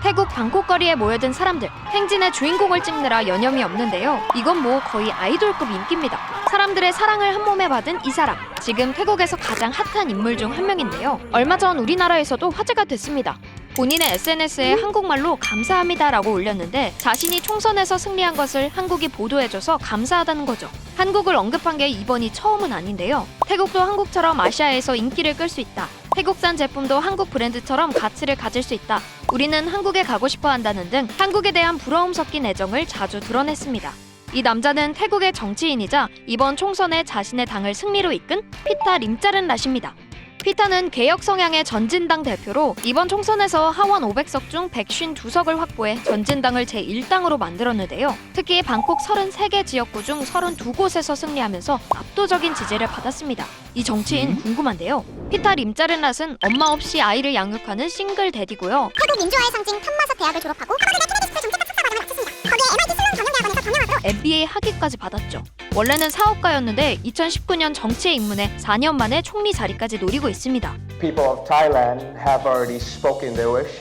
태국 방콕 거리에 모여든 사람들, 행진의 주인공을 찍느라 여념이 없는데요. 이건 뭐 거의 아이돌급 인기입니다. 사람들의 사랑을 한 몸에 받은 이 사람, 지금 태국에서 가장 핫한 인물 중 한 명인데요. 얼마 전 우리나라에서도 화제가 됐습니다. 본인의 SNS에 한국말로 감사합니다라고 올렸는데 자신이 총선에서 승리한 것을 한국이 보도해줘서 감사하다는 거죠. 한국을 언급한 게 이번이 처음은 아닌데요. 태국도 한국처럼 아시아에서 인기를 끌 수 있다. 태국산 제품도 한국 브랜드처럼 가치를 가질 수 있다. 우리는 한국에 가고 싶어 한다는 등 한국에 대한 부러움 섞인 애정을 자주 드러냈습니다. 이 남자는 태국의 정치인이자 이번 총선에 자신의 당을 승리로 이끈 피타 림짜른라시입니다. 피타는 개혁 성향의 전진당 대표로 이번 총선에서 하원 500석 중 152석을 확보해 전진당을 제1당으로 만들었는데요. 특히 방콕 33개 지역구 중 32곳에서 승리하면서 압도적인 지지를 받았습니다. 이 정치인 궁금한데요. 피타 림짜른랏은 엄마 없이 아이를 양육하는 싱글 대디고요. 태국 민주화의 상징 탐마사 대학을 졸업하고 하버드대 케네디 스쿨 정책학 박사 과정을 마쳤습니다. 거기에 MIT 슬론 경영대학원에서 경영학으로 MBA 학위까지 받았죠. 원래는 사업가였는데 2019년 정치에 입문해 4년 만에 총리 자리까지 노리고 있습니다. People of Thailand have already spoken their wish,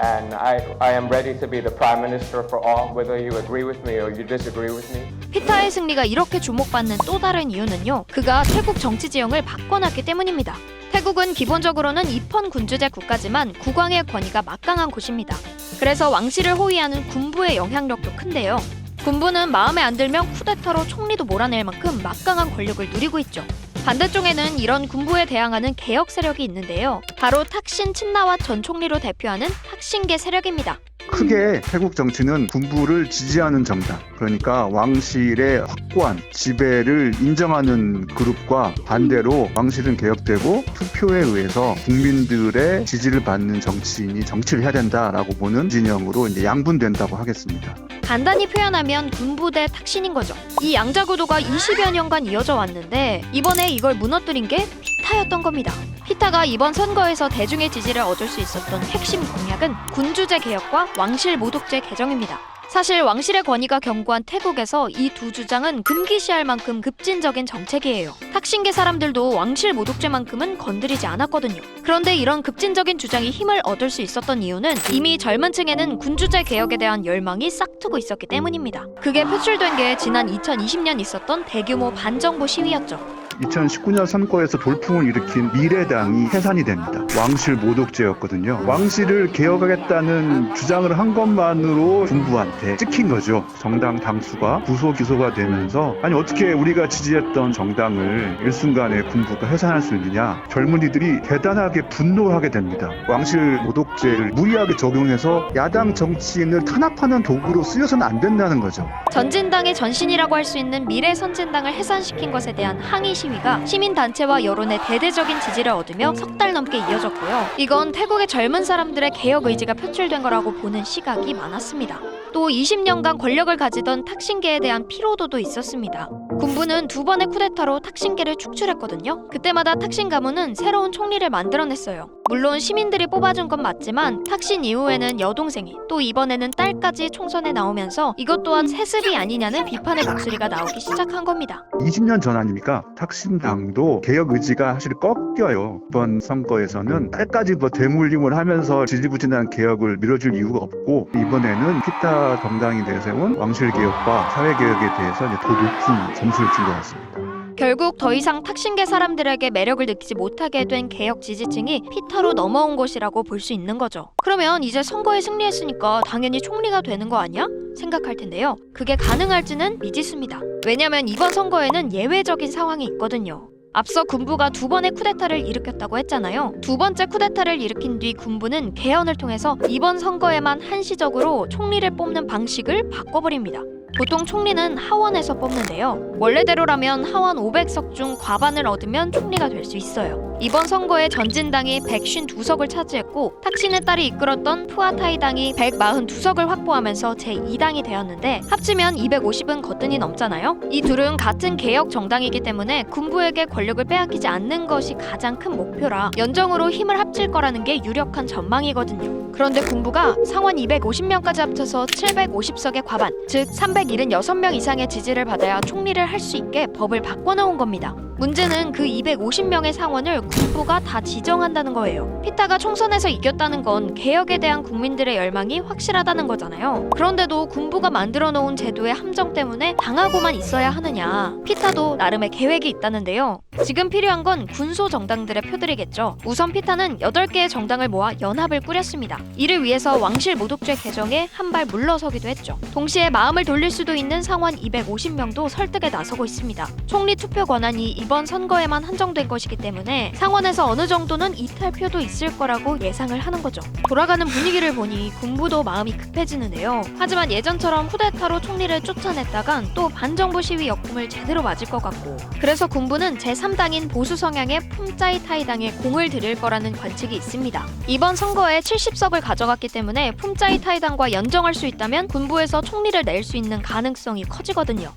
and I am ready to be the Prime Minister for all, whether you agree with me or you disagree with me. 피타의 승리가 이렇게 주목받는 또 다른 이유는요. 그가 태국 정치 지형을 바꿔놨기 때문입니다. 태국은 기본적으로는 입헌 군주제 국가지만 국왕의 권위가 막강한 곳입니다. 그래서 왕실을 호위하는 군부의 영향력도 큰데요. 군부는 마음에 안 들면 쿠데타로 총리도 몰아낼 만큼 막강한 권력을 누리고 있죠. 반대쪽에는 이런 군부에 대항하는 개혁 세력이 있는데요. 바로 탁신 친나왓 전 총리로 대표하는 탁신계 세력입니다. 크게 태국 정치는 군부를 지지하는 정당, 그러니까 왕실의 확고한 지배를 인정하는 그룹과 반대로 왕실은 개혁되고 투표에 의해서 국민들의 지지를 받는 정치인이 정치를 해야 된다라고 보는 진영으로 이제 양분된다고 하겠습니다. 간단히 표현하면 군부 대 탁신인 거죠. 이 양자 구도가 20여 년간 이어져 왔는데 이번에 이걸 무너뜨린 게 피타였던 겁니다. 피타가 이번 선거에서 대중의 지지를 얻을 수 있었던 핵심 공약은 군주제 개혁과 왕실 모독제 개정입니다. 사실 왕실의 권위가 견고한 태국에서 이 두 주장은 금기시할 만큼 급진적인 정책이에요. 탁신계 사람들도 왕실 모독제만큼은 건드리지 않았거든요. 그런데 이런 급진적인 주장이 힘을 얻을 수 있었던 이유는 이미 젊은 층에는 군주제 개혁에 대한 열망이 싹트고 있었기 때문입니다. 그게 표출된 게 지난 2020년 있었던 대규모 반정부 시위였죠. 2019년 선거에서 돌풍을 일으킨 미래당이 해산이 됩니다. 왕실 모독제였거든요. 왕실을 개혁하겠다는 주장을 한 것만으로 군부한테 찍힌 거죠. 정당 당수가 구속 기소가 되면서 아니 어떻게 우리가 지지했던 정당을 일순간에 군부가 해산할 수 있느냐. 젊은이들이 대단하게 분노하게 됩니다. 왕실 모독제를 무리하게 적용해서 야당 정치인을 탄압하는 도구로 쓰여서는 안 된다는 거죠. 전진당의 전신이라고 할 수 있는 미래선진당을 해산시킨 것에 대한 항의 시위가 시민단체와 여론의 대대적인 지지를 얻으며 석 달 넘게 이어졌고요. 이건 태국의 젊은 사람들의 개혁 의지가 표출된 거라고 보는 시각이 많았습니다. 또 20년간 권력을 가지던 탁신계에 대한 피로도도 있었습니다. 군부는 2번의 쿠데타로 탁신계를 축출했거든요. 그때마다 탁신 가문은 새로운 총리를 만들어냈어요. 물론 시민들이 뽑아준 건 맞지만 탁신 이후에는 여동생이 또 이번에는 딸까지 총선에 나오면서 이것 또한 세습이 아니냐는 비판의 목소리가 나오기 시작한 겁니다. 20년 전 아닙니까? 탁신당도 개혁 의지가 사실 꺾여요. 이번 선거에서는 딸까지 되물림을 하면서 지지부진한 개혁을 밀어줄 이유가 없고 이번에는 피타 정당이 내세운 왕실 개혁과 사회 개혁에 대해서 이제 더 높은 점수를 준 것 같습니다. 결국 더 이상 탁신계 사람들에게 매력을 느끼지 못하게 된 개혁 지지층이 피타로 넘어온 것이라고 볼 수 있는 거죠. 그러면 이제 선거에 승리했으니까 당연히 총리가 되는 거 아니야? 생각할 텐데요. 그게 가능할지는 미지수입니다. 왜냐면 이번 선거에는 예외적인 상황이 있거든요. 앞서 군부가 2번의 쿠데타를 일으켰다고 했잖아요. 2번째 쿠데타를 일으킨 뒤 군부는 개헌을 통해서 이번 선거에만 한시적으로 총리를 뽑는 방식을 바꿔버립니다. 보통 총리는 하원에서 뽑는데요. 원래대로라면 하원 500석 중 과반을 얻으면 총리가 될 수 있어요. 이번 선거에 전진당이 152석을 차지했고 탁신의 딸이 이끌었던 푸아타이당이 142석을 확보하면서 제2당이 되었는데 합치면 250은 거뜬히 넘잖아요. 이 둘은 같은 개혁 정당이기 때문에 군부에게 권력을 빼앗기지 않는 것이 가장 큰 목표라 연정으로 힘을 합칠 거라는 게 유력한 전망이거든요. 그런데 군부가 상원 250명까지 합쳐서 750석의 과반, 즉 376명 이상의 지지를 받아야 총리를 할 수 있게 법을 바꿔놓은 겁니다. 문제는 그 250명의 상원을 군부가 다 지정한다는 거예요. 피타가 총선에서 이겼다는 건 개혁에 대한 국민들의 열망이 확실하다는 거잖아요. 그런데도 군부가 만들어 놓은 제도의 함정 때문에 당하고만 있어야 하느냐. 피타도 나름의 계획이 있다는데요. 지금 필요한 건 군소 정당들의 표들이겠죠. 우선 피타는 8개의 정당을 모아 연합을 꾸렸습니다. 이를 위해서 왕실 모독죄 개정에 한 발 물러서기도 했죠. 동시에 마음을 돌릴 수도 있는 상원 250명도 설득에 나서고 있습니다. 총리 투표 권한이 이번 선거에만 한정된 것이기 때문에 상원에서 어느 정도는 이탈표도 있을 거라고 예상을 하는 거죠. 돌아가는 분위기를 보니 군부도 마음이 급해지는데요. 하지만 예전처럼 쿠데타로 총리를 쫓아냈다간 또 반정부 시위 역풍을 제대로 맞을 것 같고, 그래서 군부는 제3당인 보수 성향의 품짜이타이당에 공을 들일 거라는 관측이 있습니다. 이번 선거에 70석을 가져갔기 때문에 품짜이타이당과 연정할 수 있다면 군부에서 총리를 낼 수 있는 가능성이 커지거든요.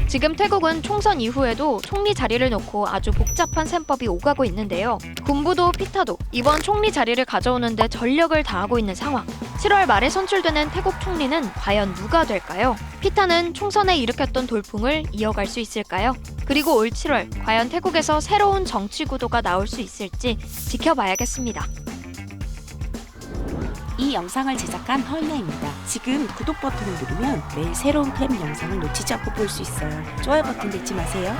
지금 태국은 총선 이후에도 총리 자리를 놓고 아주 복잡한 셈법이 오가고 있는데요. 군부도 피타도 이번 총리 자리를 가져오는데 전력을 다하고 있는 상황. 7월 말에 선출되는 태국 총리는 과연 누가 될까요? 피타는 총선에 일으켰던 돌풍을 이어갈 수 있을까요? 그리고 올 7월 과연 태국에서 새로운 정치 구도가 나올 수 있을지 지켜봐야겠습니다. 이 영상을 제작한 허이나입니다. 지금 구독 버튼을 누르면 매일 새로운 클램 영상을 놓치지 않고 볼 수 있어요. 좋아요 버튼 잊지 마세요.